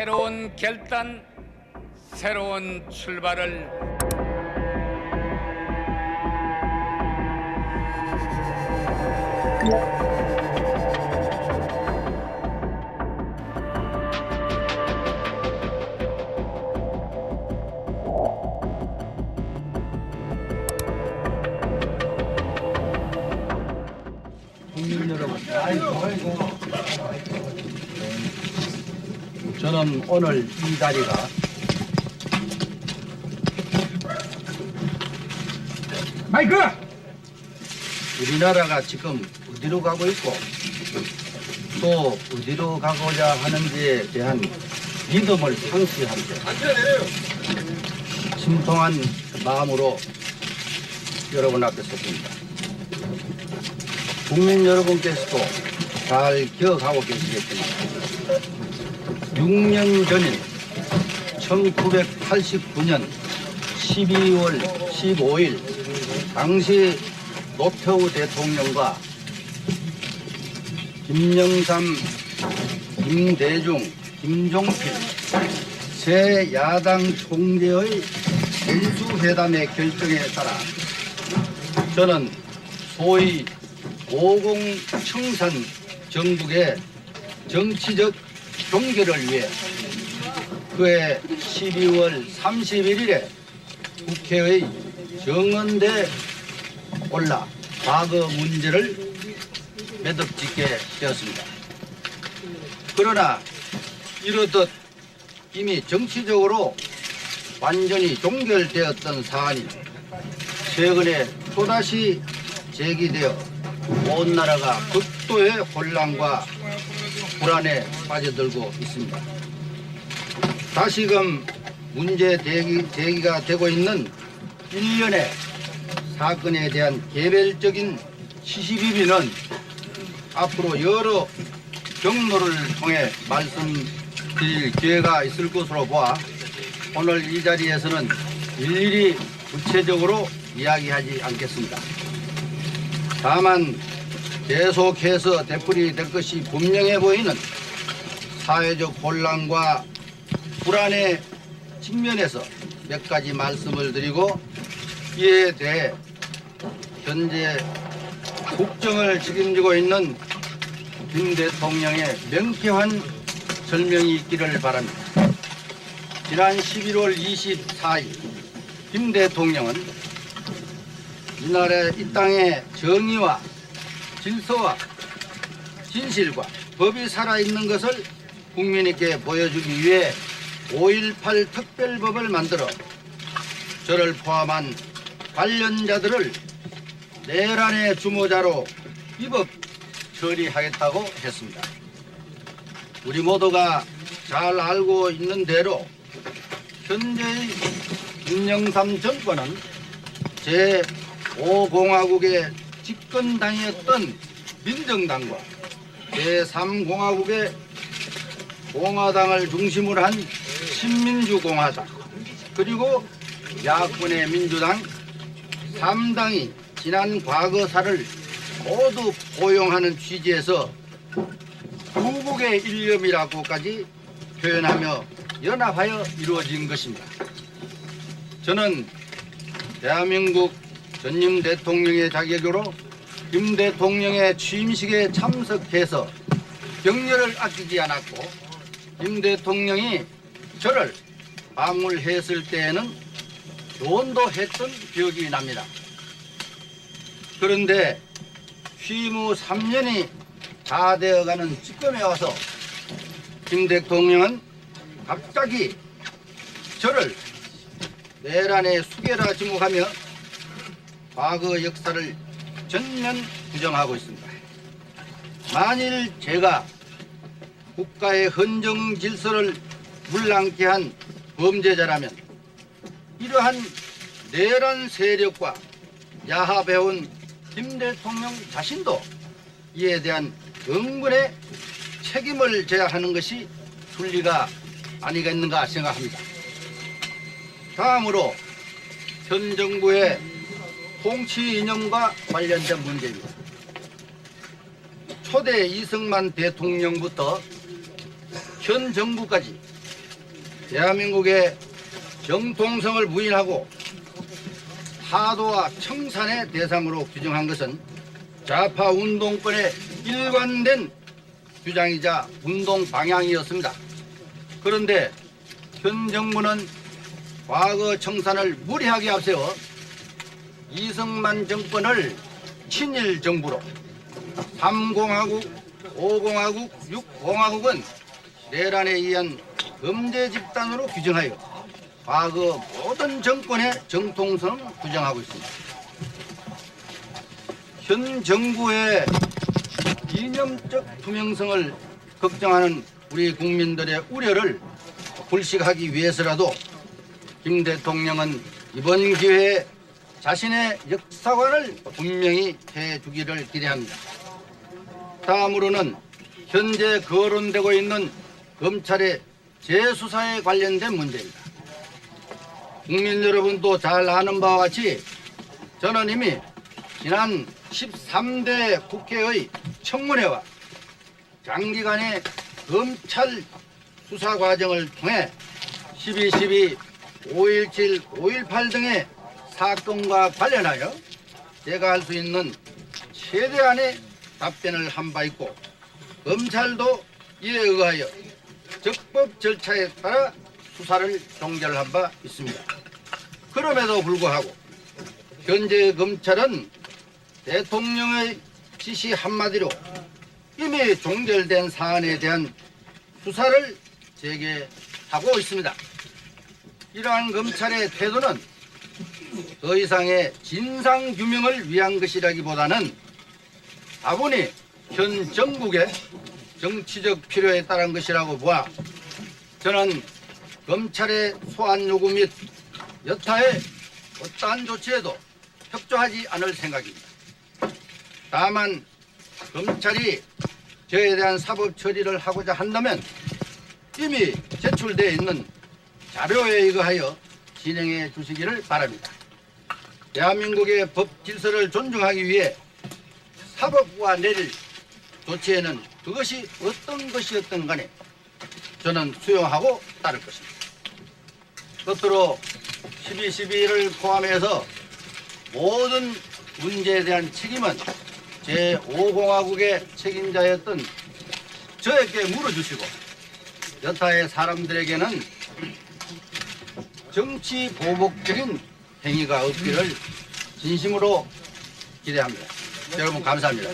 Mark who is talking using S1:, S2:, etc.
S1: 새로운 결단, 새로운 출발을
S2: 국민 여러분, 저는 오늘 이 자리가
S3: 마이크!
S2: 우리나라가 지금 어디로 가고 있고 또 어디로 가고자 하는지에 대한 믿음을 상실한 채 심통한 마음으로 여러분 앞에 섰습니다. 국민 여러분께서도 잘 기억하고 계시겠지만 6년 전인 1989년 12월 15일 당시 노태우 대통령과 김영삼, 김대중, 김종필 세 야당 총재의 연수회담의 결정에 따라 저는 소위 50 청산 정국의 정치적 종결을 위해 그해 12월 31일에 국회의 정원대에 올라 과거 문제를 매듭짓게 되었습니다. 그러나 이렇듯 이미 정치적으로 완전히 종결되었던 사안이 최근에 또다시 제기되어 온 나라가 극도의 혼란과 불안에 빠져들고 있습니다. 다시금 문제 제기가 되고 있는 일련의 사건에 대한 개별적인 시시비비는 앞으로 여러 경로를 통해 말씀드릴 기회가 있을 것으로 보아 오늘 이 자리에서는 일일이 구체적으로 이야기하지 않겠습니다. 다만 계속해서 되풀이 될 것이 분명해 보이는 사회적 혼란과 불안의 측면에서 몇 가지 말씀을 드리고 이에 대해 현재 국정을 책임지고 있는 김 대통령의 명쾌한 설명이 있기를 바랍니다. 지난 11월 24일 김 대통령은 이 땅의 정의와 질서와 진실과 법이 살아있는 것을 국민에게 보여주기 위해 5.18 특별법을 만들어 저를 포함한 관련자들을 내란의 주모자로 위법 처리하겠다고 했습니다. 우리 모두가 잘 알고 있는 대로 현재의 김영삼 정권은 제5공화국의 집권당이었던 민정당과 제3공화국의 공화당을 중심으로 한 신민주공화당 그리고 야권의 민주당 3당이 지난 과거사를 모두 포용하는 취지에서 구국의 일념이라고까지 표현하며 연합하여 이루어진 것입니다. 저는 대한민국 전임 대통령의 자격으로 김 대통령의 취임식에 참석해서 격려를 아끼지 않았고 김 대통령이 저를 방문했을 때에는 조언도 했던 기억이 납니다. 그런데 취임 후 3년이 다 되어가는 지금에 와서 김 대통령은 갑자기 저를 내란의 수괴라 지목하며 과거 역사를 전면 부정하고 있습니다. 만일 제가 국가의 헌정 질서를 물랑케 한 범죄자라면 이러한 내란 세력과 야합해온 김 대통령 자신도 이에 대한 응분의 책임을 져야 하는 것이 순리가 아니겠는가 생각합니다. 다음으로 현 정부의 통치 이념과 관련된 문제입니다. 초대 이승만 대통령부터 현 정부까지 대한민국의 정통성을 부인하고 타도와 청산의 대상으로 규정한 것은 좌파 운동권의 일관된 주장이자 운동 방향이었습니다. 그런데 현 정부는 과거 청산을 무리하게 앞세워 이승만 정권을 친일 정부로 3공화국, 5공화국, 6공화국은 내란에 의한 범죄 집단으로 규정하여 과거 모든 정권의 정통성을 부정하고 있습니다. 현 정부의 이념적 투명성을 걱정하는 우리 국민들의 우려를 불식하기 위해서라도 김 대통령은 이번 기회에 자신의 역사관을 분명히 해주기를 기대합니다. 다음으로는 현재 거론되고 있는 검찰의 재수사에 관련된 문제입니다. 국민 여러분도 잘 아는 바와 같이 저는 이미 지난 13대 국회의 청문회와 장기간의 검찰 수사 과정을 통해 12.12, 5.17, 5.18 등의 사건과 관련하여 제가 할 수 있는 최대한의 답변을 한 바 있고 검찰도 이에 의하여 적법 절차에 따라 수사를 종결한 바 있습니다. 그럼에도 불구하고 현재 검찰은 대통령의 지시 한마디로 이미 종결된 사안에 대한 수사를 재개하고 있습니다. 이러한 검찰의 태도는 더 이상의 진상규명을 위한 것이라기보다는 다분히 현 정국의 정치적 필요에 따른 것이라고 보아 저는 검찰의 소환 요구 및 여타의 어떠한 조치에도 협조하지 않을 생각입니다. 다만 검찰이 저에 대한 사법 처리를 하고자 한다면 이미 제출되어 있는 자료에 의거하여 진행해 주시기를 바랍니다. 대한민국의 법 질서를 존중하기 위해 사법부가 내릴 조치에는 그것이 어떤 것이었든 간에 저는 수용하고 따를 것입니다. 끝으로 12.12를 포함해서 모든 문제에 대한 책임은 제5공화국의 책임자였던 저에게 물어주시고 여타의 사람들에게는 정치 보복적인 행위가 없기를 진심으로 기대합니다. 여러분 감사합니다.